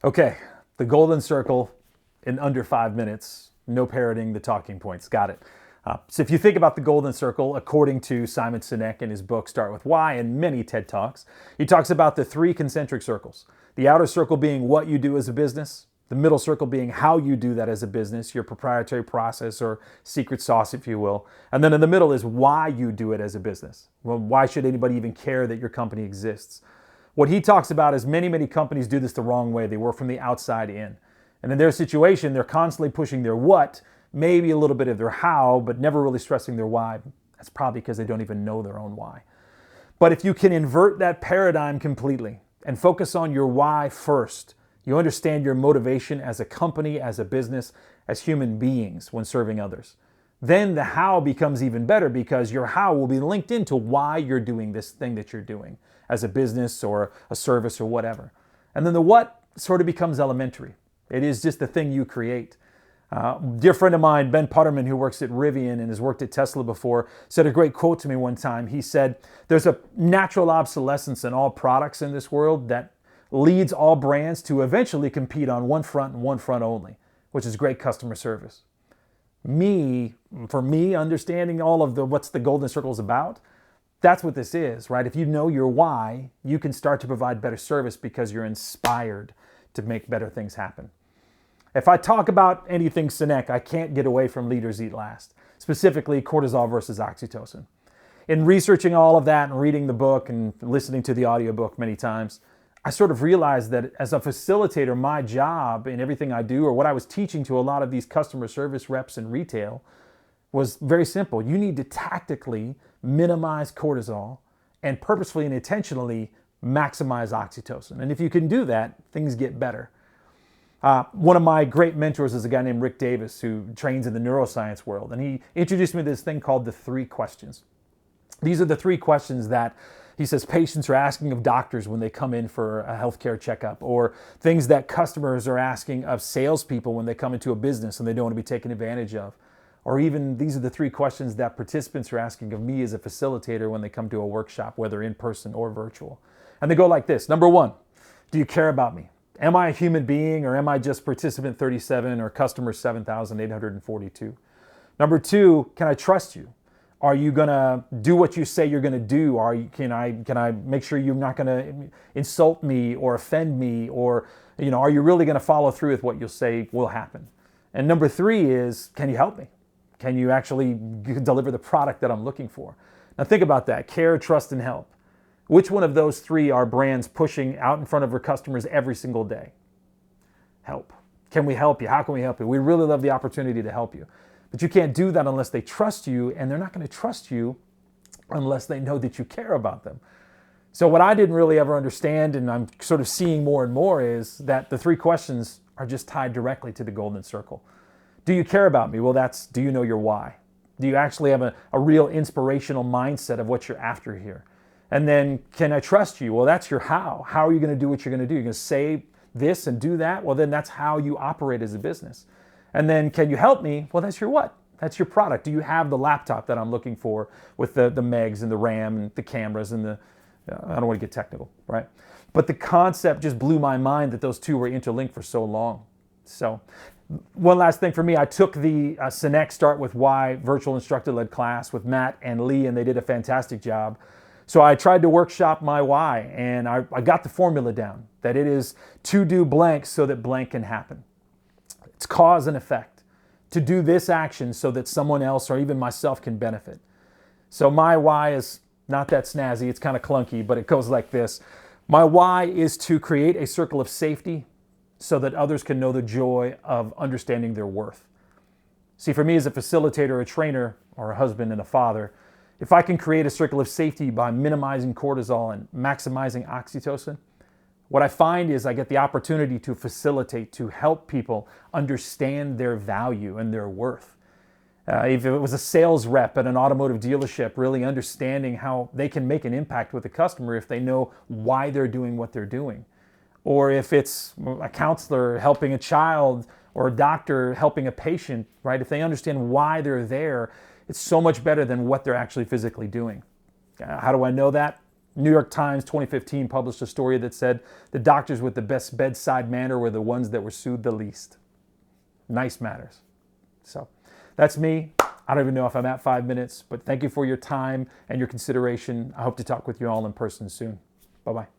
Okay, the golden circle in under 5 minutes. No parroting the talking points. Got it. So if you think about the golden circle, according to Simon Sinek in his book Start With Why and many TED Talks, he talks about the three concentric circles. The outer circle being what you do as a business, the middle circle being how you do that as a business, your proprietary process or secret sauce, if you will. And then in the middle is why you do it as a business. Well, why should anybody even care that your company exists? What he talks about is many companies do this the wrong way. They work from the outside in. And in their situation, they're constantly pushing their what, maybe a little bit of their how, but never really stressing their why. That's probably because they don't even know their own why. But if you can invert that paradigm completely and focus on your why first, you understand your motivation as a company, as a business, as human beings when serving others. Then the how becomes even better because your how will be linked into why you're doing this thing that you're doing as a business or a service or whatever. And then the what sort of becomes elementary. It is just the thing you create. Dear friend of mine, Ben Putterman, who works at Rivian and has worked at Tesla before, said a great quote to me one time. He said, there's a natural obsolescence in all products in this world that leads all brands to eventually compete on one front and one front only, which is great customer service. For me, understanding all of what's the golden circle is about, that's what this is, right? If you know your why, you can start to provide better service because you're inspired to make better things happen. If I talk about anything Sinek, I can't get away from leaders eat last, specifically cortisol versus oxytocin. In researching all of that and reading the book and listening to the audiobook many times, I sort of realized that as a facilitator, my job in everything I do, or what I was teaching to a lot of these customer service reps in retail, was very simple. You need to tactically minimize cortisol and purposefully and intentionally maximize oxytocin. And if you can do that, things get better. One of my great mentors is a guy named Rick Davis who trains in the neuroscience world. And he introduced me to this thing called the 3 questions. These are the 3 questions that he says patients are asking of doctors when they come in for a healthcare checkup, or things that customers are asking of salespeople when they come into a business and they don't want to be taken advantage of. Or even these are the 3 questions that participants are asking of me as a facilitator when they come to a workshop, whether in person or virtual. And they go like this. Number 1, do you care about me? Am I a human being, or am I just participant 37 or customer 7,842? Number 2, can I trust you? Are you going to do what you say you're going to do? Can I make sure you're not going to insult me or offend me? Or, are you really going to follow through with what you'll say will happen? And number 3 is, can you help me? Can you actually deliver the product that I'm looking for? Now think about that. Care, trust, and help. Which one of those 3 are brands pushing out in front of their customers every single day? Help. Can we help you? How can we help you? We really love the opportunity to help you. But you can't do that unless they trust you, and they're not going to trust you unless they know that you care about them. So what I didn't really ever understand, and I'm sort of seeing more and more, is that the 3 questions are just tied directly to the golden circle. Do you care about me? Well, do you know your why? Do you actually have a real inspirational mindset of what you're after here? And then, can I trust you? Well, that's your how. How are you going to do what you're going to do? You're going to say this and do that? Well, then that's how you operate as a business. And then, can you help me? Well, that's your what? That's your product. Do you have the laptop that I'm looking for with the megs and the RAM and the cameras and I don't want to get technical, right? But the concept just blew my mind that those 2 were interlinked for so long. So one last thing for me, I took the Sinek Start With Why virtual instructor-led class with Matt and Lee, and they did a fantastic job. So I tried to workshop my why, and I got the formula down, that it is to do blank so that blank can happen. It's cause and effect. To do this action so that someone else or even myself can benefit. So my why is not that snazzy, it's kind of clunky, but it goes like this. My why is to create a circle of safety so that others can know the joy of understanding their worth. See, for me as a facilitator, a trainer, or a husband and a father, if I can create a circle of safety by minimizing cortisol and maximizing oxytocin, what I find is I get the opportunity to facilitate, to help people understand their value and their worth. If it was a sales rep at an automotive dealership, really understanding how they can make an impact with the customer if they know why they're doing what they're doing. Or if it's a counselor helping a child or a doctor helping a patient, right? If they understand why they're there, it's so much better than what they're actually physically doing. How do I know that? New York Times 2015 published a story that said the doctors with the best bedside manner were the ones that were sued the least. Nice matters. So that's me. I don't even know if I'm at 5 minutes, but thank you for your time and your consideration. I hope to talk with you all in person soon. Bye-bye.